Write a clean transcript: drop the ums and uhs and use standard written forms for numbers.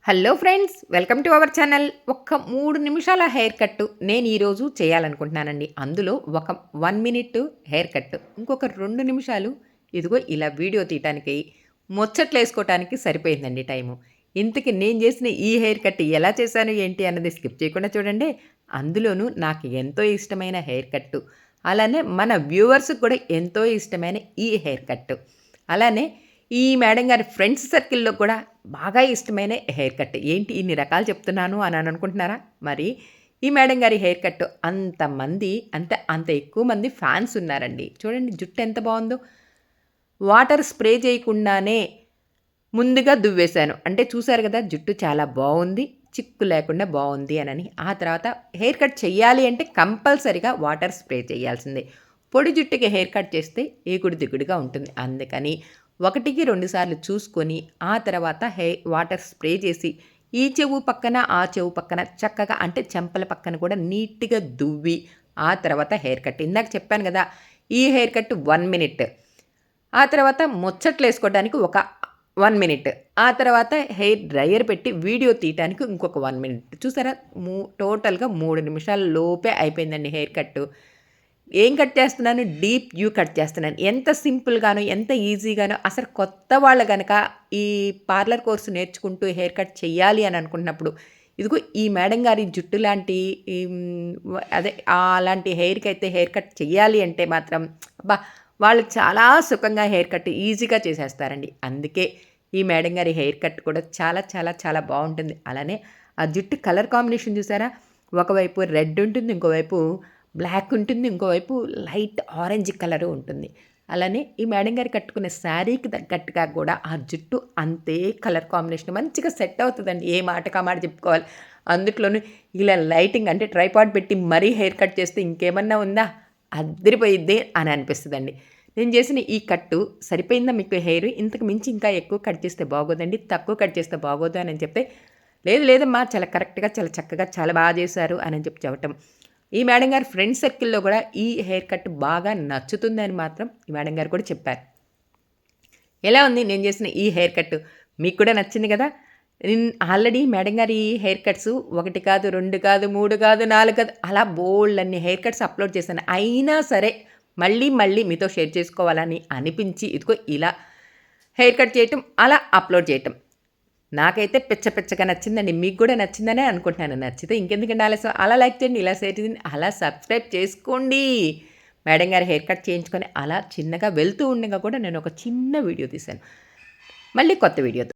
Hello friends, welcome to our channel. ఒక్క 3 నిమిషాల hair cut నేను ఈరోజు చేయాలనుకుంటున్నానండి. అందులో ఒక 1 మినిట్ హెయిర్ కట్, ఇంకొక 2 నిమిషాలు ఇదిగో ఇలా వీడియో తీయటానికి, ముచ్చట్లేసుకోవటానికి సరిపోయిందండి టైము. ఇంతకీ నేను చేసిన ఈ హెయిర్ కట్ ఎలా చేశాను ఏంటి అన్నది స్కిప్ చేయకుండా చూడండి. అందులోనూ నాకు ఎంతో ఇష్టమైన హెయిర్ కట్, అలానే మన వ్యూవర్స్‌కి కూడా ఎంతో ఇష్టమైన ఈ హెయిర్ కట్, అలానే ఈ మేడం గారి ఫ్రెండ్స్ సర్కిల్‌లో కూడా బాగా ఇష్టమైన హెయిర్ కట్. ఏంటి ఇన్ని రకాలు చెప్తున్నాను అని అనుకుంటున్నారా? మరి ఈ మేడం గారి హెయిర్ కట్ అంత ఎక్కువ మంది ఫ్యాన్స్ ఉన్నారండి. చూడండి జుట్టు ఎంత బావుందో. వాటర్ స్ప్రే చేయకుండానే ముందుగా దువ్వేశాను. అంటే చూసారు కదా, జుట్టు చాలా బావుంది, చిక్కు లేకుండా బావుంది అనని. ఆ తర్వాత హెయిర్ కట్ చెయ్యాలి అంటే కంపల్సరీగా వాటర్ స్ప్రే చేయాల్సిందే. పొడి జుట్టుకి హెయిర్ కట్ చేస్తే ఏకుడు దిగుడుగా ఉంటుంది. అందుకని 1కి 2 సార్లు చూసుకొని ఆ తర్వాత వాటర్ స్ప్రే చేసి ఈ చెవు పక్కన, ఆ చెవు పక్కన చక్కగా, అంటే చెంపల పక్కన కూడా నీట్‌గా దువ్వి ఆ తర్వాత హెయిర్ కట్. ఇందాక చెప్పాను గదా, ఈ హెయిర్ కట్ 1 మినిట్. ఆ తర్వాత ముచ్చట్లేసుకోవడానికి ఒక 1 మినిట్. ఆ తర్వాత హెయిర్ డ్రైయర్ పెట్టి వీడియో తీయటానికి ఇంకొక 1 మినిట్. చూసారా, టోటల్‌గా 3 నిమిషాల లోపే అయిపోయిందండి హెయిర్ కట్టు. ఏం కట్ చేస్తున్నాను? డీప్ యూ కట్ చేస్తున్నాను. ఎంత సింపుల్‌గానో, ఎంత ఈజీగానో, అసలు కొత్త వాళ్ళు గనక ఈ పార్లర్ కోర్స్ నేర్చుకుంటూ హెయిర్ కట్ చెయ్యాలి అని అనుకున్నప్పుడు, ఇదిగో ఈ మేడం గారి జుట్టు లాంటి అదే అలాంటి హెయిర్‌కైతే హెయిర్ కట్ చెయ్యాలి అంటే మాత్రం అబ్బా! వాళ్ళు చాలా సుఖంగా హెయిర్ కట్ ఈజీగా చేసేస్తారండి. అందుకే ఈ మేడం గారి హెయిర్ కట్ కూడా చాలా చాలా చాలా బావుంటుంది. అలానే ఆ జుట్టు కలర్ కాంబినేషన్ చూసారా? ఒకవైపు రెడ్ ఉంటుంది, ఇంకోవైపు బ్లాక్ ఉంటుంది, ఇంకోవైపు లైట్ ఆరెంజ్ కలరు ఉంటుంది. అలానే ఈ మేడం గారు కట్టుకునే శారీకి తగ్గట్టుగా కూడా ఆ జుట్టు అంతే కలర్ కాంబినేషన్ మంచిగా సెట్ అవుతుందండి. ఏ మాటకి ఆ మాట చెప్పుకోవాలి. అందుట్లోనూ ఇలా లైటింగ్, అంటే ట్రైపాడ్ పెట్టి మరీ హెయిర్ కట్ చేస్తే ఇంకేమన్నా ఉందా? అద్దిరిపోయిద్ది అని అనిపిస్తదండి. నేను చేసిన ఈ కట్టు సరిపోయిందా మీకు హెయిర్? ఇంతకు మించి ఇంకా ఎక్కువ కట్ చేస్తే బాగోదండి, తక్కువ కట్ చేస్తే బాగోదు అని చెప్తే, లేదు లేదమ్మా చాలా కరెక్ట్‌గా, చాలా చక్కగా, చాలా బాగా చేశారు అని చెప్పటం. ఈ మేడం గారి ఫ్రెండ్ సర్కిల్‌లో కూడా ఈ హెయిర్ కట్ బాగా నచ్చుతుందని మాత్రం ఈ మేడం గారు కూడా చెప్పారు. ఎలా ఉంది నేను చేసిన ఈ హెయిర్ కట్? మీకు కూడా నచ్చింది కదా! ఆల్రెడీ మేడం గారి హెయిర్ కట్స్ 1 కాదు, 2 కాదు, 3 కాదు, 4 కాదు, అలా బోలెడన్ని హెయిర్ కట్స్ అప్‌లోడ్ చేశాను. అయినా సరే మళ్ళీ మళ్ళీ మీతో షేర్ చేసుకోవాలని అనిపించి ఇదిగో ఇలా హెయిర్ కట్ చేయటం, అలా అప్‌లోడ్ చేయటం. నాకైతే పిచ్చ పిచ్చగా నచ్చిందండి. మీకు కూడా నచ్చిందనే అనుకుంటున్నాను. నచ్చితే ఇంకెందుకండి ఆలస్యం, అలా లైక్ చేయండి, ఇలా షేర్ చేయండి, అలా సబ్స్క్రైబ్ చేసుకోండి. మేడం గారి హెయిర్ కట్ చేయించుకొని అలా చిన్నగా వెళ్తూ ఉండగా కూడా నేను ఒక చిన్న వీడియో తీశాను. మళ్ళీ కొత్త వీడియోతో